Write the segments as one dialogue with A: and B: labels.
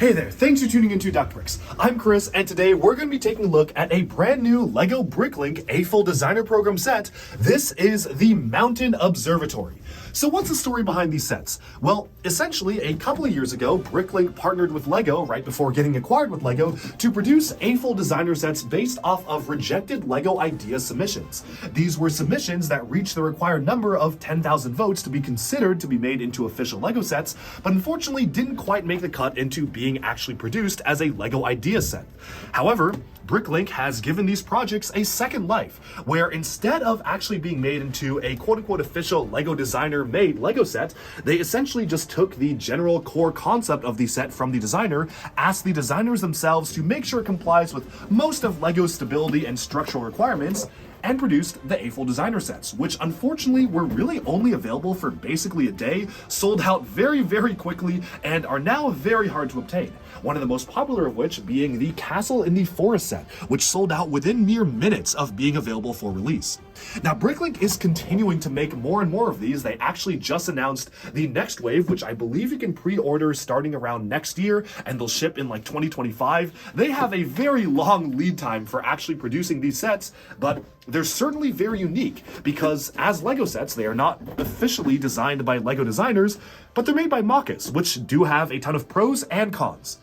A: Hey there, thanks for tuning into Bricks. I'm Chris, and today we're going to be taking a look at a brand new LEGO Bricklink AFOL designer program set. This is the Mountain Observatory. So what's the story behind these sets? Well, essentially, a couple of years ago, Bricklink partnered with LEGO, right before getting acquired with LEGO, to produce AFOL designer sets based off of rejected LEGO idea submissions. These were submissions that reached the required number of 10,000 votes to be considered to be made into official LEGO sets, but unfortunately didn't quite make the cut into being actually produced as a LEGO idea set. However, Bricklink has given these projects a second life, where instead of actually being made into a quote-unquote official LEGO designer made LEGO set, they essentially just took the general core concept of the set from the designer, asked the designers themselves to make sure it complies with most of LEGO's stability and structural requirements, and produced the AFOL designer sets, which unfortunately were really only available for basically a day, sold out very, very quickly, and are now very hard to obtain. One of the most popular of which being the Castle in the Forest set, which sold out within mere minutes of being available for release. Now, Bricklink is continuing to make more and more of these. They actually just announced the next wave, which I believe you can pre-order starting around next year, and they'll ship in like 2025. They have a very long lead time for actually producing these sets, but they're certainly very unique because as LEGO sets, they are not officially designed by LEGO designers, but they're made by Machus, which do have a ton of pros and cons.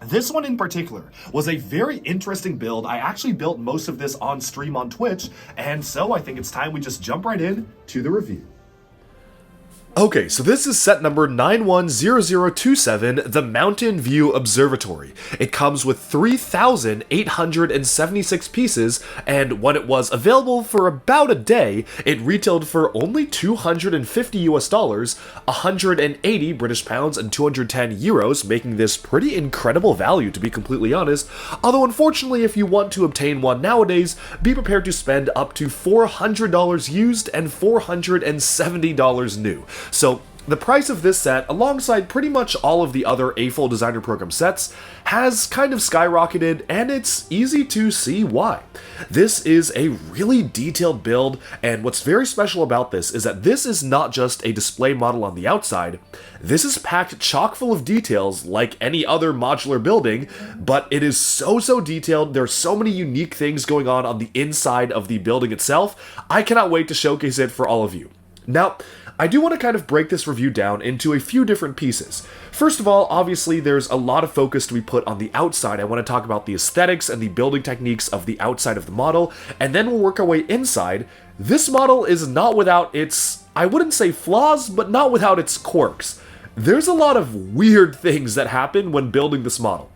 A: This one in particular was a very interesting build. I actually built most of this on stream on Twitch, and so I think it's time we just jump right in to the review. Okay, so this is set number 910027, the Mountain View Observatory. It comes with 3,876 pieces, and when it was available for about a day, it retailed for only $250 US, 180 British pounds, and 210 euros, making this pretty incredible value, to be completely honest. Although unfortunately, if you want to obtain one nowadays, be prepared to spend up to $400 used and $470 new. So the price of this set, alongside pretty much all of the other AFOL designer program sets, has kind of skyrocketed, and it's easy to see why. This is a really detailed build, and what's very special about this is that this is not just a display model on the outside. This is packed chock full of details like any other modular building, but it is so detailed. There are so many unique things going on the inside of the building itself. I cannot wait to showcase it for all of you. Now, I do want to kind of break this review down into a few different pieces. First of all, obviously there's a lot of focus to be put on the outside. I want to talk about the aesthetics and the building techniques of the outside of the model, and then we'll work our way inside. This model is not without its, I wouldn't say flaws, but not without its quirks. There's a lot of weird things that happen when building this model.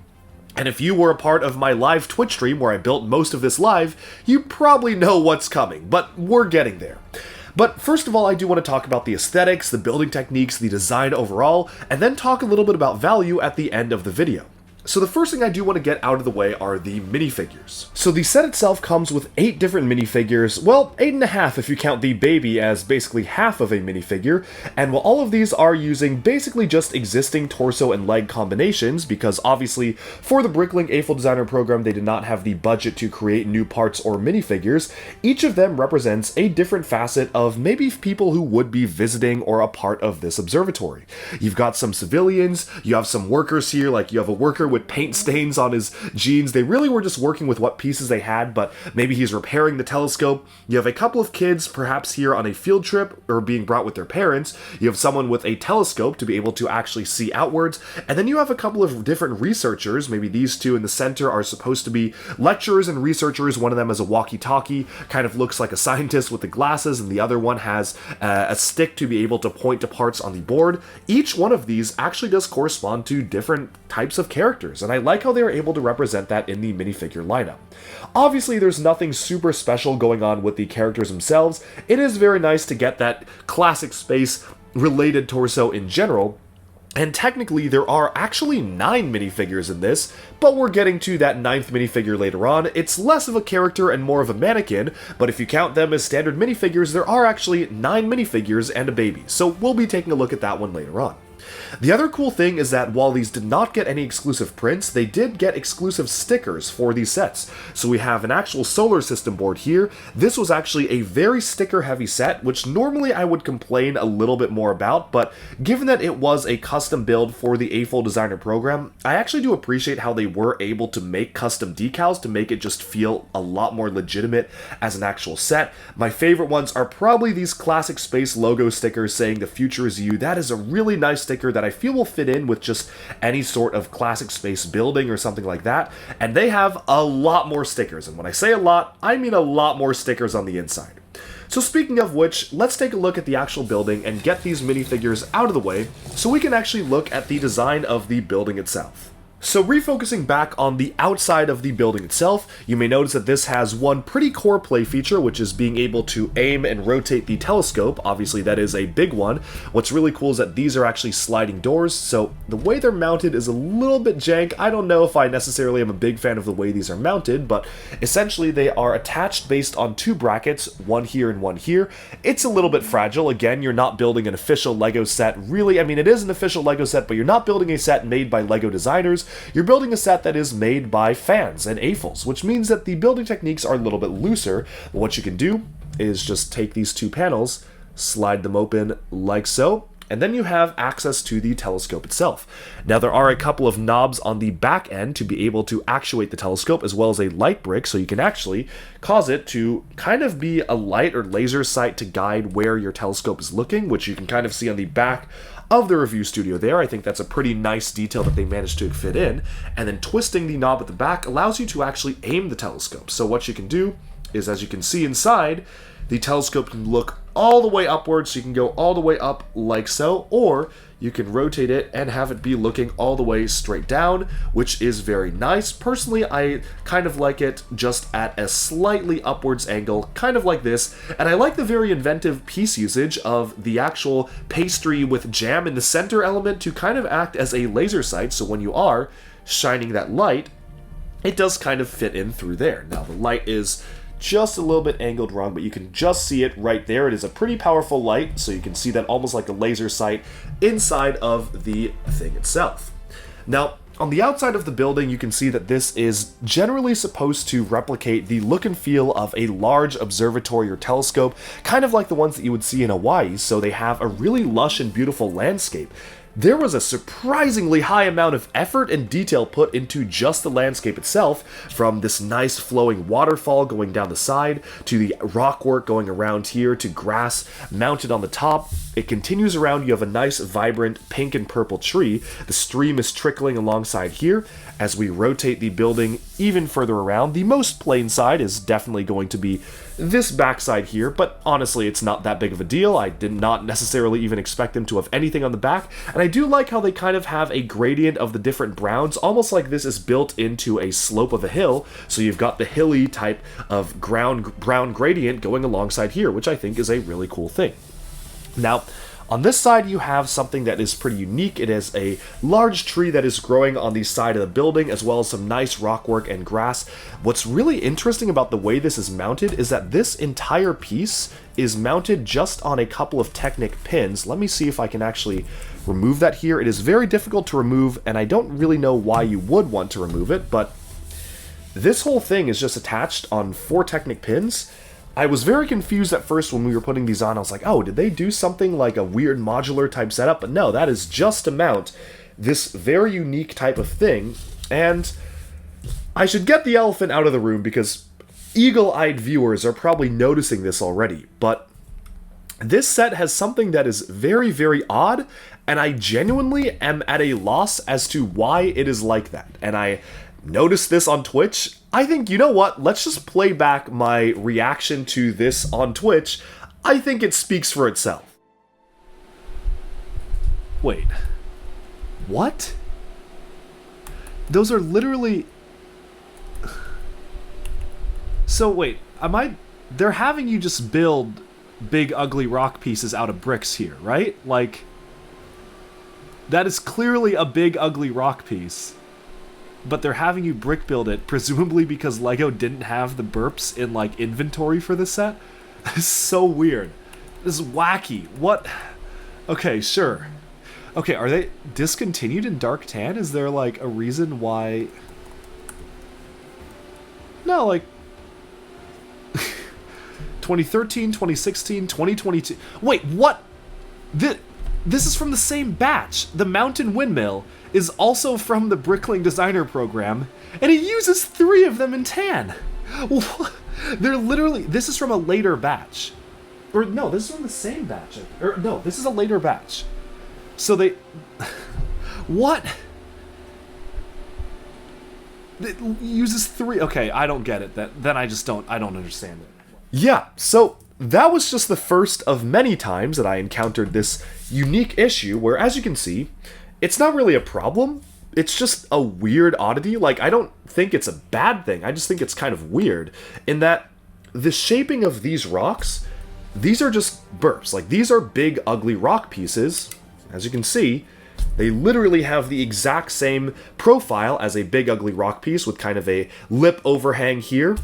A: And if you were a part of my live Twitch stream where I built most of this live, you probably know what's coming, but we're getting there. But first of all, I do want to talk about the aesthetics, the building techniques, the design overall, and then talk a little bit about value at the end of the video. So the first thing I do want to get out of the way are the minifigures. So the set itself comes with 8 different minifigures, well, 8.5 if you count the baby as basically half of a minifigure, and while all of these are using basically just existing torso and leg combinations, because obviously for the Bricklink AFOL designer program they did not have the budget to create new parts or minifigures, each of them represents a different facet of maybe people who would be visiting or a part of this observatory. You've got some civilians, you have some workers here, like you have a worker with paint stains on his jeans. They really were just working with what pieces they had, but maybe he's repairing the telescope. You have a couple of kids, perhaps here on a field trip or being brought with their parents. You have someone with a telescope to be able to actually see outwards. And then you have a couple of different researchers. Maybe these two in the center are supposed to be lecturers and researchers. One of them has a walkie-talkie, kind of looks like a scientist with the glasses, and the other one has a stick to be able to point to parts on the board. Each one of these actually does correspond to different types of characters, and I like how they are able to represent that in the minifigure lineup. Obviously, there's nothing super special going on with the characters themselves. It is very nice to get that classic space-related torso in general, and technically there are actually 9 minifigures in this, but we're getting to that 9th minifigure later on. It's less of a character and more of a mannequin, but if you count them as standard minifigures, there are actually 9 minifigures and a baby, so we'll be taking a look at that one later on. The other cool thing is that while these did not get any exclusive prints, they did get exclusive stickers for these sets. So we have an actual solar system board here. This was actually a very sticker heavy set, which normally I would complain a little bit more about, but given that it was a custom build for the AFOL designer program, I actually do appreciate how they were able to make custom decals to make it just feel a lot more legitimate as an actual set. My favorite ones are probably these classic space logo stickers saying the future is you. That is a really nice sticker that I feel will fit in with just any sort of classic space building or something like that. And they have a lot more stickers. And when I say a lot, I mean a lot more stickers on the inside. So speaking of which, let's take a look at the actual building and get these minifigures out of the way so we can actually look at the design of the building itself. So refocusing back on the outside of the building itself, you may notice that this has one pretty core play feature, which is being able to aim and rotate the telescope. Obviously that is a big one. What's really cool is that these are actually sliding doors, so the way they're mounted is a little bit jank. I don't know if I necessarily am a big fan of the way these are mounted, but essentially they are attached based on two brackets, one here and one here. It's a little bit fragile. Again, you're not building an official LEGO set. Really, I mean, it is an official LEGO set, but you're not building a set made by LEGO designers. You're building a set that is made by fans and AFOLs, which means that the building techniques are a little bit looser. But what you can do is just take these two panels, slide them open like so, and then you have access to the telescope itself. Now there are a couple of knobs on the back end to be able to actuate the telescope, as well as a light brick, so you can actually cause it to kind of be a light or laser sight to guide where your telescope is looking, which you can kind of see on the back of the review studio there. I think that's a pretty nice detail that they managed to fit in. And then twisting the knob at the back allows you to actually aim the telescope. So what you can do is, as you can see inside, the telescope can look all the way upwards, so you can go all the way up like so, or you can rotate it and have it be looking all the way straight down, which is very nice. Personally, I kind of like it just at a slightly upwards angle, kind of like this, and I like the very inventive piece usage of the actual pastry with jam in the center element to kind of act as a laser sight, so when you are shining that light, it does kind of fit in through there. Now, the light is just a little bit angled wrong, but you can just see it right there. It is a pretty powerful light, so you can see that almost like a laser sight inside of the thing itself. Now, on the outside of the building, you can see that this is generally supposed to replicate the look and feel of a large observatory or telescope, kind of like the ones that you would see in Hawaii, so they have a really lush and beautiful landscape. There was a surprisingly high amount of effort and detail put into just the landscape itself, from this nice flowing waterfall going down the side, to the rock work going around here, to grass mounted on the top. It continues around, you have a nice vibrant pink and purple tree. The stream is trickling alongside here. As we rotate the building even further around, the most plain side is definitely going to be this backside here, but honestly it's not that big of a deal. I did not necessarily even expect them to have anything on the back, and I do like how they kind of have a gradient of the different browns, almost like this is built into a slope of a hill, so you've got the hilly type of brown gradient going alongside here, which I think is a really cool thing. Now, on this side, you have something that is pretty unique. It is a large tree that is growing on the side of the building, as well as some nice rockwork and grass. What's really interesting about the way this is mounted is that this entire piece is mounted just on a couple of Technic pins. Let me see if I can actually remove that here. It is very difficult to remove, and I don't really know why you would want to remove it, but this whole thing is just attached on 4 Technic pins. I was very confused at first when we were putting these on. I was like, oh, did they do something like a weird modular type setup? But no, that is just to mount this very unique type of thing. And I should get the elephant out of the room because eagle-eyed viewers are probably noticing this already. But this set has something that is very, very odd, and I genuinely am at a loss as to why it is like that. And I noticed this on Twitch. I think, you know what, let's just play back my reaction to this on Twitch. I think it speaks for itself. Wait. What? Those are literally... So wait, they're having you just build big ugly rock pieces out of bricks here, right? Like, that is clearly a big ugly rock piece. But they're having you brick build it, presumably because LEGO didn't have the burps in, like, inventory for this set. This is so weird. This is wacky. What? Okay, sure. Okay, are they discontinued in dark tan? Is there, like, a reason why... No, like... 2013, 2016, 2022... Wait, what? This is from the same batch. The Mountain Windmill is also from the Bricklink Designer Program, and it uses 3 of them in tan. They're literally... This is from a later batch. Or, no, this is from the same batch. Or, no, this is a later batch. So they... What? It uses 3... Okay, I don't get it. Then I just don't... I don't understand it. Yeah, so that was just the first of many times that I encountered this unique issue where, as you can see, it's not really a problem. It's just a weird oddity. Like, I don't think it's a bad thing. I just think it's kind of weird in that the shaping of these rocks, these are just burps. Like, these are big, ugly rock pieces. As you can see, they literally have the exact same profile as a big, ugly rock piece with kind of a lip overhang here.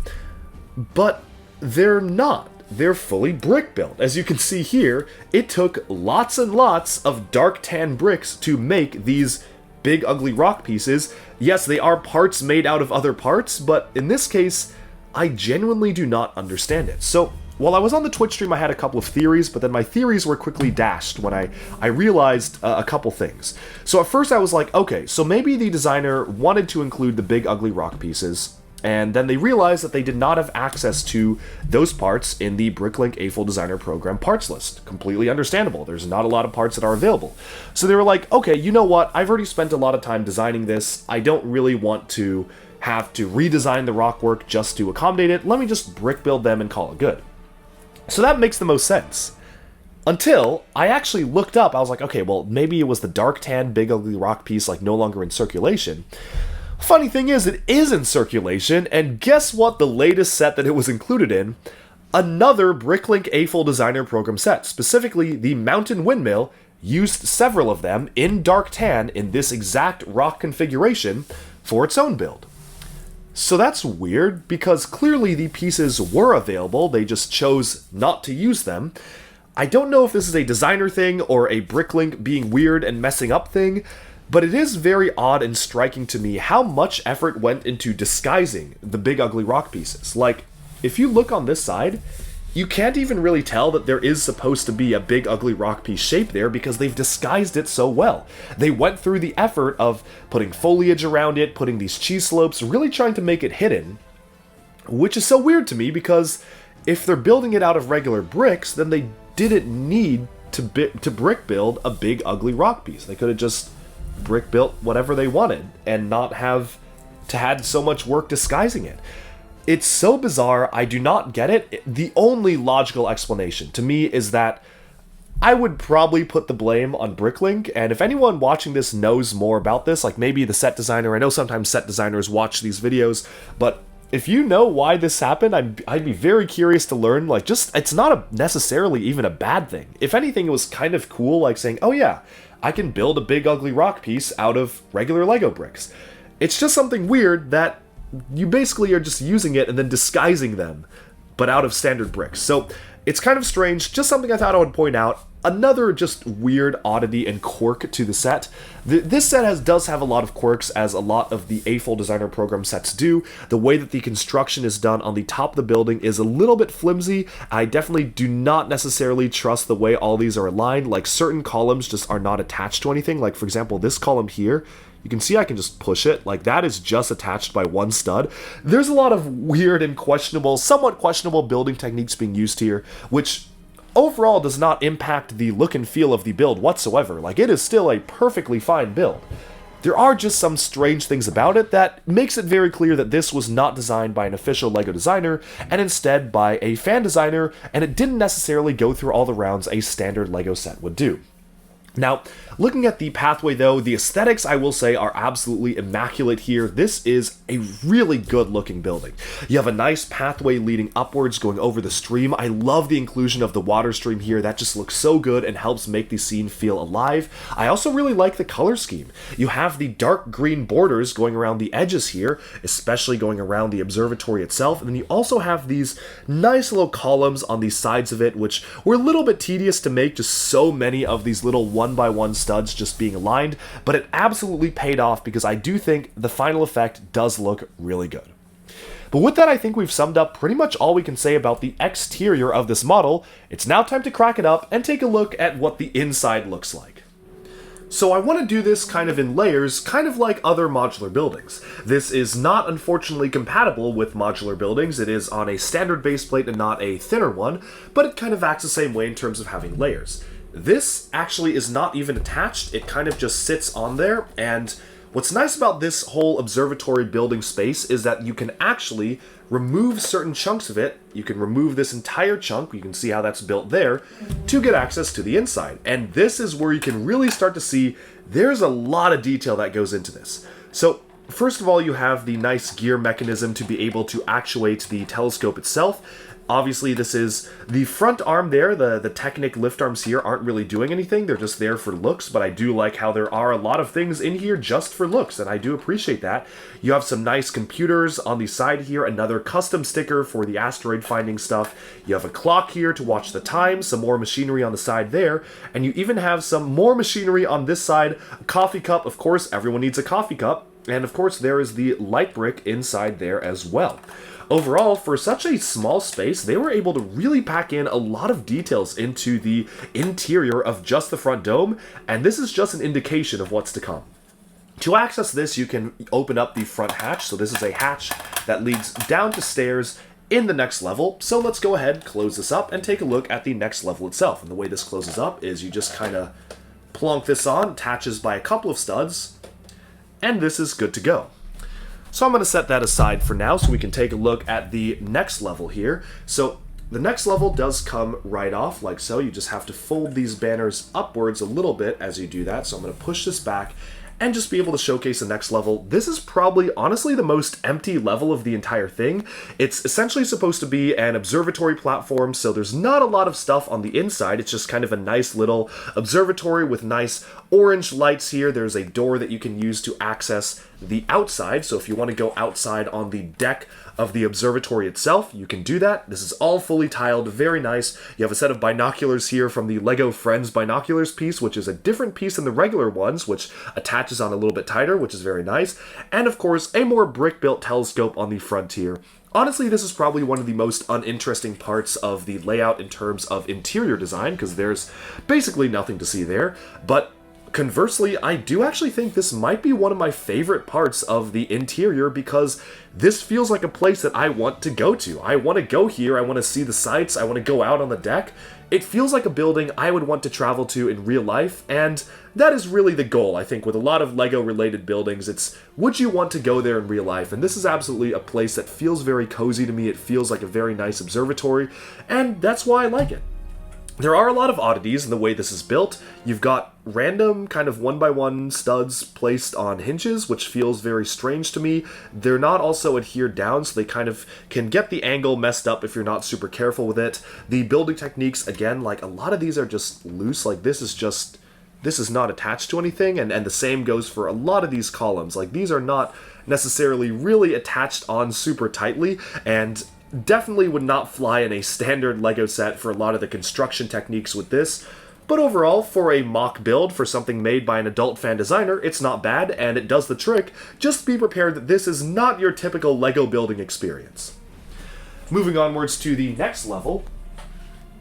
A: But they're not. They're fully brick built. As you can see here, it took lots and lots of dark tan bricks to make these big ugly rock pieces. Yes, they are parts made out of other parts, but in this case, I genuinely do not understand it. So, while I was on the Twitch stream, I had a couple of theories, but then my theories were quickly dashed when I realized a couple things. So at first I was like, okay, so maybe the designer wanted to include the big ugly rock pieces, and then they realized that they did not have access to those parts in the Bricklink AFOL Designer Program parts list. Completely understandable. There's not a lot of parts that are available. So they were like, okay, you know what? I've already spent a lot of time designing this. I don't really want to have to redesign the rock work just to accommodate it. Let me just brick build them and call it good. So that makes the most sense. Until I actually looked up, I was like, okay, well, maybe it was the dark tan big ugly rock piece, like, no longer in circulation. Funny thing is, it is in circulation, and guess what the latest set that it was included in? Another Bricklink AFOL Designer Program set, specifically the Mountain Windmill, used several of them in dark tan in this exact rock configuration for its own build. So that's weird, because clearly the pieces were available, they just chose not to use them. I don't know if this is a designer thing or a Bricklink being weird and messing up thing, but it is very odd and striking to me how much effort went into disguising the big ugly rock pieces. Like, if you look on this side, you can't even really tell that there is supposed to be a big ugly rock piece shape there because they've disguised it so well. They went through the effort of putting foliage around it, putting these cheese slopes, really trying to make it hidden, which is so weird to me because if they're building it out of regular bricks, then they didn't need to brick build a big ugly rock piece. They could have just brick built whatever they wanted and not have to had so much work disguising it. It's so bizarre, I do not get it. The only logical explanation to me is that I would probably put the blame on Bricklink, and if anyone watching this knows more about this, like maybe the set designer, I know sometimes set designers watch these videos, but if you know why this happened, I'd be very curious to learn. Like, just, it's not necessarily even a bad thing. If anything, it was kind of cool, like saying, oh yeah, I can build a big ugly rock piece out of regular Lego bricks. It's just something weird that you basically are just using it and then disguising them, but out of standard bricks. So it's kind of strange, just something I thought I would point out. Another just weird oddity and quirk to the set. This set does have a lot of quirks, as a lot of the AFOL Designer Program sets do. The way that the construction is done on the top of the building is a little bit flimsy. I definitely do not necessarily trust the way all these are aligned. Like, certain columns just are not attached to anything. Like, for example, this column here, you can see I can just push it. Like, that is just attached by one stud. There's a lot of weird and questionable, somewhat questionable building techniques being used here, which overall does not impact the look and feel of the build whatsoever. Like, it is still a perfectly fine build. There are just some strange things about it that makes it very clear that this was not designed by an official LEGO designer, and instead by a fan designer, and it didn't necessarily go through all the rounds a standard LEGO set would do. Now, looking at the pathway though, the aesthetics I will say are absolutely immaculate here. This is a really good looking building. You have a nice pathway leading upwards going over the stream. I love the inclusion of the water stream here. That just looks so good and helps make the scene feel alive. I also really like the color scheme. You have the dark green borders going around the edges here, especially going around the observatory itself. And then you also have these nice little columns on the sides of it, which were a little bit tedious to make, just so many of these little 1x1 studs just being aligned, but it absolutely paid off because I do think the final effect does look really good. But with that, I think we've summed up pretty much all we can say about the exterior of this model. It's now time to crack it up and take a look at what the inside looks like. So I want to do this kind of in layers, kind of like other modular buildings. This is not unfortunately compatible with modular buildings. It is on a standard base plate and not a thinner one, but it kind of acts the same way in terms of having layers. This actually is not even attached. It kind of just sits on there, and what's nice about this whole observatory building space is that you can actually remove certain chunks of it. You can remove this entire chunk, you can see how that's built there, to get access to the inside. And this is where you can really start to see there's a lot of detail that goes into this. So first of all, you have the nice gear mechanism to be able to actuate the telescope itself. Obviously, this is the front arm there. The Technic lift arms here aren't really doing anything. They're just there for looks, but I do like how there are a lot of things in here just for looks, and I do appreciate that. You have some nice computers on the side here, another custom sticker for the asteroid finding stuff. You have a clock here to watch the time, some more machinery on the side there, and you even have some more machinery on this side. A coffee cup, of course, everyone needs a coffee cup, and of course there is the light brick inside there as well. Overall, for such a small space, they were able to really pack in a lot of details into the interior of just the front dome, and this is just an indication of what's to come. To access this, you can open up the front hatch, so this is a hatch that leads down to stairs in the next level. So let's go ahead, close this up, and take a look at the next level itself. And the way this closes up is you just kind of plonk this on, attaches by a couple of studs, and this is good to go. So I'm going to set that aside for now so we can take a look at the next level here. So the next level does come right off like so. You just have to fold these banners upwards a little bit as you do that. So I'm going to push this back and just be able to showcase the next level. This is probably, honestly, the most empty level of the entire thing. It's essentially supposed to be an observatory platform, so there's not a lot of stuff on the inside. It's just kind of a nice little observatory with nice orange lights here. There's a door that you can use to access the outside, so if you want to go outside on the deck of the observatory itself, you can do that. This is all fully tiled, very nice. You have a set of binoculars here from the LEGO Friends binoculars piece, which is a different piece than the regular ones, which attaches on a little bit tighter, which is very nice. And of course, a more brick-built telescope on the front here. Honestly, this is probably one of the most uninteresting parts of the layout in terms of interior design, because there's basically nothing to see there, but conversely, I do actually think this might be one of my favorite parts of the interior because this feels like a place that I want to go to. I want to go here, I want to see the sights, I want to go out on the deck. It feels like a building I would want to travel to in real life, and that is really the goal, I think, with a lot of LEGO-related buildings. It's, would you want to go there in real life? And this is absolutely a place that feels very cozy to me. It feels like a very nice observatory, and that's why I like it. There are a lot of oddities in the way this is built. You've got random kind of 1x1 studs placed on hinges, which feels very strange to me. They're not also adhered down, so they kind of can get the angle messed up if you're not super careful with it. The building techniques, again, like a lot of these are just loose. Like this is not attached to anything, and the same goes for a lot of these columns. Like these are not necessarily really attached on super tightly, and definitely would not fly in a standard LEGO set for a lot of the construction techniques with this. But overall, for a mock build for something made by an adult fan designer, it's not bad, and it does the trick. Just be prepared that this is not your typical LEGO building experience. Moving onwards to the next level,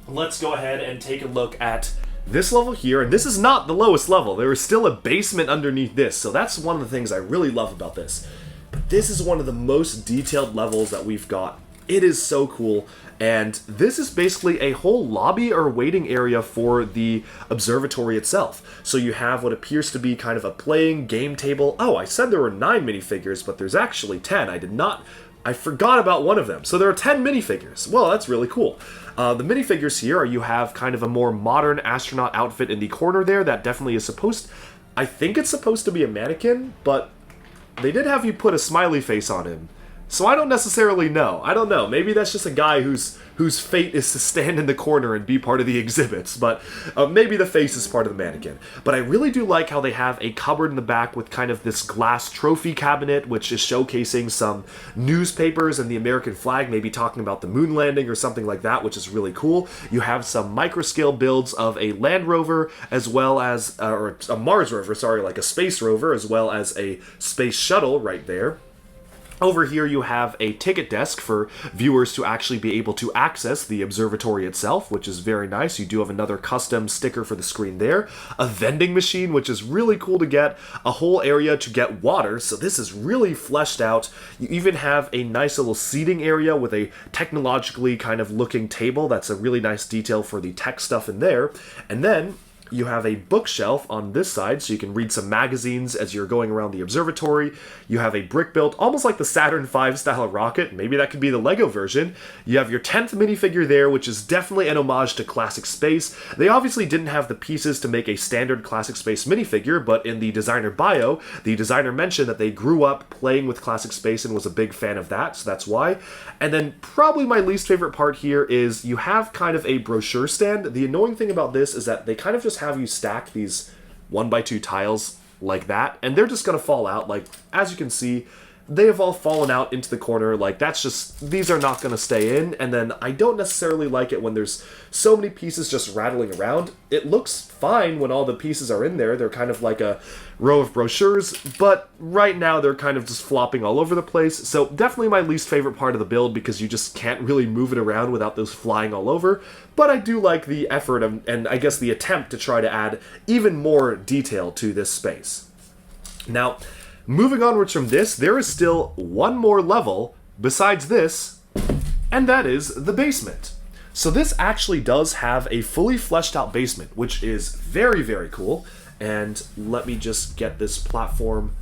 A: let's go ahead and take a look at this level here, and this is not the lowest level. There is still a basement underneath this, so that's one of the things I really love about this. But this is one of the most detailed levels that we've got. It is so cool, and this is basically a whole lobby or waiting area for the observatory itself. So you have what appears to be kind of a playing game table. Oh, I said there were 9 minifigures, but there's actually 10. I forgot about one of them. So there are 10 minifigures. Well, that's really cool. The minifigures here are you have kind of a more modern astronaut outfit in the corner there that definitely is I think it's supposed to be a mannequin, but they did have you put a smiley face on him. So I don't necessarily know. I don't know. Maybe that's just a guy whose fate is to stand in the corner and be part of the exhibits, but maybe the face is part of the mannequin. But I really do like how they have a cupboard in the back with kind of this glass trophy cabinet, which is showcasing some newspapers and the American flag, maybe talking about the moon landing or something like that, which is really cool. You have some microscale builds of a Land Rover, as well as, or a Mars rover, sorry, like a space rover, as well as a space shuttle right there. Over here you have a ticket desk for viewers to actually be able to access the observatory itself, which is very nice. You do have another custom sticker for the screen there. A vending machine, which is really cool to get. A whole area to get water, so this is really fleshed out. You even have a nice little seating area with a technologically kind of looking table. That's a really nice detail for the tech stuff in there. And then you have a bookshelf on this side, so you can read some magazines as you're going around the observatory. You have a brick built, almost like the Saturn V style rocket. Maybe that could be the Lego version. You have your 10th minifigure there, which is definitely an homage to Classic Space. They obviously didn't have the pieces to make a standard Classic Space minifigure, but in the designer bio, the designer mentioned that they grew up playing with Classic Space and was a big fan of that, so that's why. And then probably my least favorite part here is you have kind of a brochure stand. The annoying thing about this is that they kind of just have you stack these 1x2 tiles like that, and they're just gonna fall out. Like, as you can see, they have all fallen out into the corner. Like, that's just, these are not gonna stay in. And then I don't necessarily like it when there's so many pieces just rattling around. It looks fine when all the pieces are in there. They're kind of like a row of brochures, but right now they're kind of just flopping all over the place. So definitely my least favorite part of the build, because you just can't really move it around without those flying all over. But I do like the effort and I guess the attempt to try to add even more detail to this space. Now, moving onwards from this, there is still one more level besides this, and that is the basement. So this actually does have a fully fleshed out basement, which is very, very cool. And let me just get this platform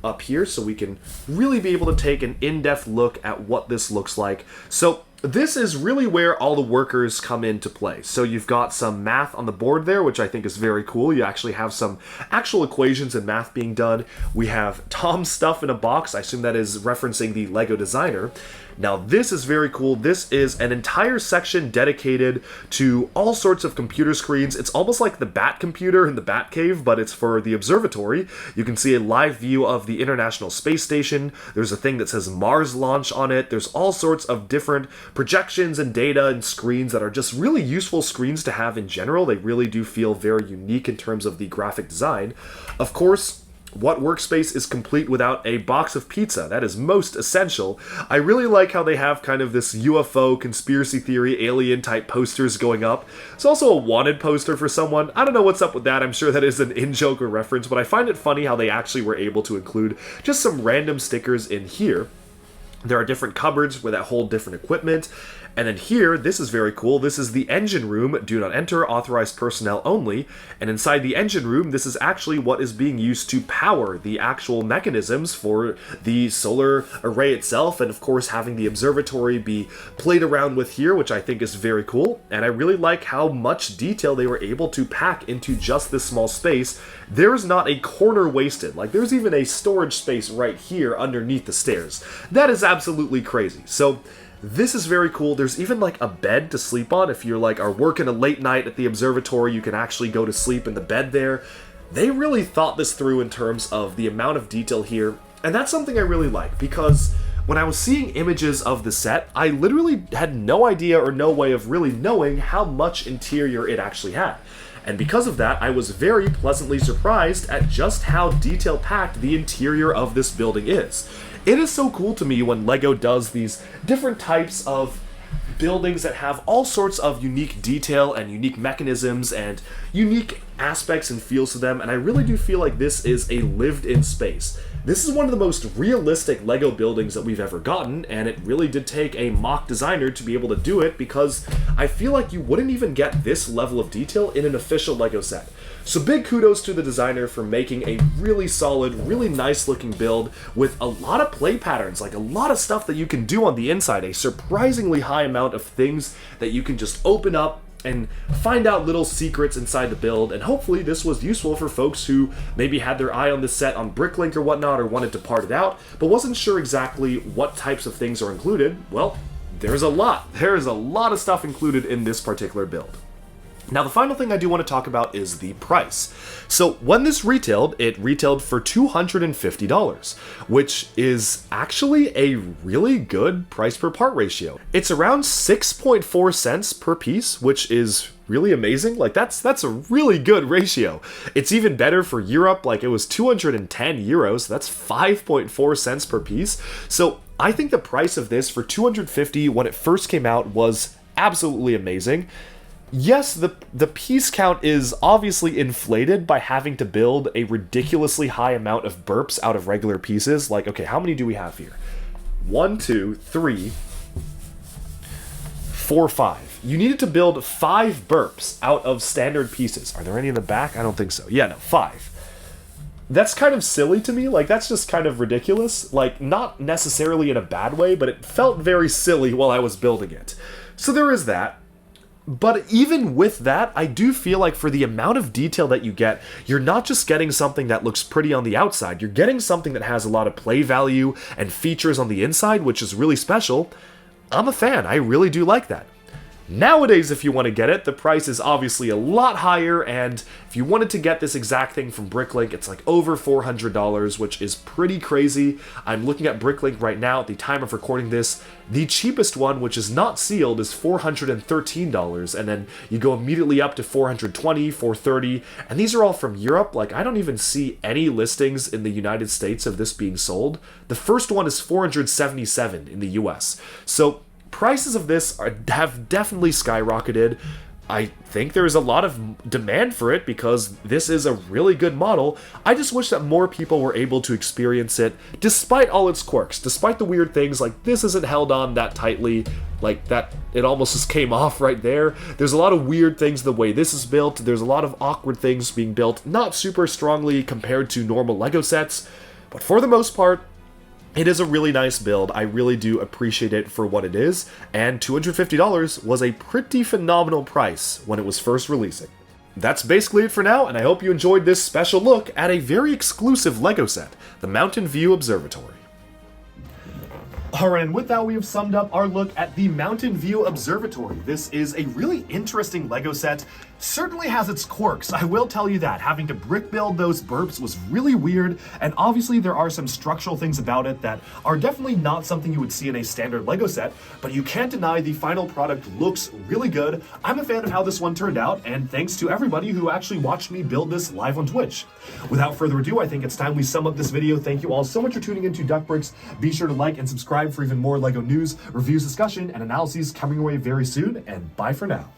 A: up here so we can really be able to take an in-depth look at what this looks like. So this is really where all the workers come into play. So you've got some math on the board there, which I think is very cool. You actually have some actual equations and math being done. We have Tom's stuff in a box. I assume that is referencing the Lego designer. Now this is very cool. This is an entire section dedicated to all sorts of computer screens. It's almost like the Bat computer in the Bat Cave, but it's for the observatory. You can see a live view of the International Space Station. There's a thing that says Mars launch on it. There's all sorts of different projections and data and screens that are just really useful screens to have in general. They really do feel very unique in terms of the graphic design. Of course, what workspace is complete without a box of pizza? That is most essential. I really like how they have kind of this UFO, conspiracy theory, alien type posters going up. It's also a wanted poster for someone. I don't know what's up with that. I'm sure that is an in-joke or reference, but I find it funny how they actually were able to include just some random stickers in here. There are different cupboards where that hold different equipment. And then here, this is very cool. This is the engine room. Do not enter, authorized personnel only. And inside the engine room, this is actually what is being used to power the actual mechanisms for the solar array itself. And of course, having the observatory be played around with here, which I think is very cool. And I really like how much detail they were able to pack into just this small space. There's not a corner wasted. Like, there's even a storage space right here underneath the stairs. That is absolutely crazy. So this is very cool. There's even like a bed to sleep on. If you're like are working a late night at the observatory, you can actually go to sleep in the bed there. They really thought this through in terms of the amount of detail here. And that's something I really like, because when I was seeing images of the set, I literally had no idea or no way of really knowing how much interior it actually had. And because of that, I was very pleasantly surprised at just how detail-packed the interior of this building is. It is so cool to me when LEGO does these different types of buildings that have all sorts of unique detail and unique mechanisms and unique aspects and feels to them, and I really do feel like this is a lived-in space. This is one of the most realistic LEGO buildings that we've ever gotten, and it really did take a mock designer to be able to do it, because I feel like you wouldn't even get this level of detail in an official LEGO set. So big kudos to the designer for making a really solid, really nice looking build with a lot of play patterns, like a lot of stuff that you can do on the inside, a surprisingly high amount of things that you can just open up and find out little secrets inside the build, and hopefully this was useful for folks who maybe had their eye on this set on Bricklink or whatnot, or wanted to part it out, but wasn't sure exactly what types of things are included. Well, there's a lot. There's a lot of stuff included in this particular build. Now, the final thing I do want to talk about is the price. So when this retailed, it retailed for $250, which is actually a really good price per part ratio. It's around 6.4 cents per piece, which is really amazing. Like that's a really good ratio. It's even better for Europe. Like it was 210 euros. That's 5.4 cents per piece. So I think the price of this for 250 when it first came out was absolutely amazing. Yes, the piece count is obviously inflated by having to build a ridiculously high amount of burps out of regular pieces. Like, okay, how many do we have here? 1, 2, 3, 4, 5. You needed to build 5 burps out of standard pieces. Are there any in the back? I don't think so. Yeah, no, 5. That's kind of silly to me. Like, that's just kind of ridiculous. Like, not necessarily in a bad way, but it felt very silly while I was building it. So there is that. But even with that, I do feel like for the amount of detail that you get, you're not just getting something that looks pretty on the outside, you're getting something that has a lot of play value and features on the inside, which is really special. I'm a fan, I really do like that. Nowadays, if you want to get it, the price is obviously a lot higher, and if you wanted to get this exact thing from Bricklink, it's like over $400, which is pretty crazy. I'm looking at Bricklink right now at the time of recording this. The cheapest one, which is not sealed, is $413, and then you go immediately up to $420, $430, and these are all from Europe. Like, I don't even see any listings in the United States of this being sold. The first one is $477 in the US. So prices of this have definitely skyrocketed. I think there is a lot of demand for it because this is a really good model. I just wish that more people were able to experience it, despite all its quirks, despite the weird things, like this isn't held on that tightly, like that it almost just came off right there. There's a lot of weird things the way this is built. There's a lot of awkward things being built, not super strongly compared to normal LEGO sets, but for the most part, it is a really nice build. I really do appreciate it for what it is, and $250 was a pretty phenomenal price when it was first releasing. That's basically it for now, and I hope you enjoyed this special look at a very exclusive LEGO set, the Mountain View Observatory. Alright, and with that we have summed up our look at the Mountain View Observatory. This is a really interesting LEGO set. Certainly has its quirks, I will tell you that. Having to brick build those burps was really weird, and obviously there are some structural things about it that are definitely not something you would see in a standard LEGO set, but you can't deny the final product looks really good. I'm a fan of how this one turned out, and thanks to everybody who actually watched me build this live on Twitch. Without further ado, I think it's time we sum up this video. Thank you all so much for tuning into DuckBricks. Be sure to like and subscribe for even more LEGO news, reviews, discussion, and analyses coming your way very soon, and bye for now.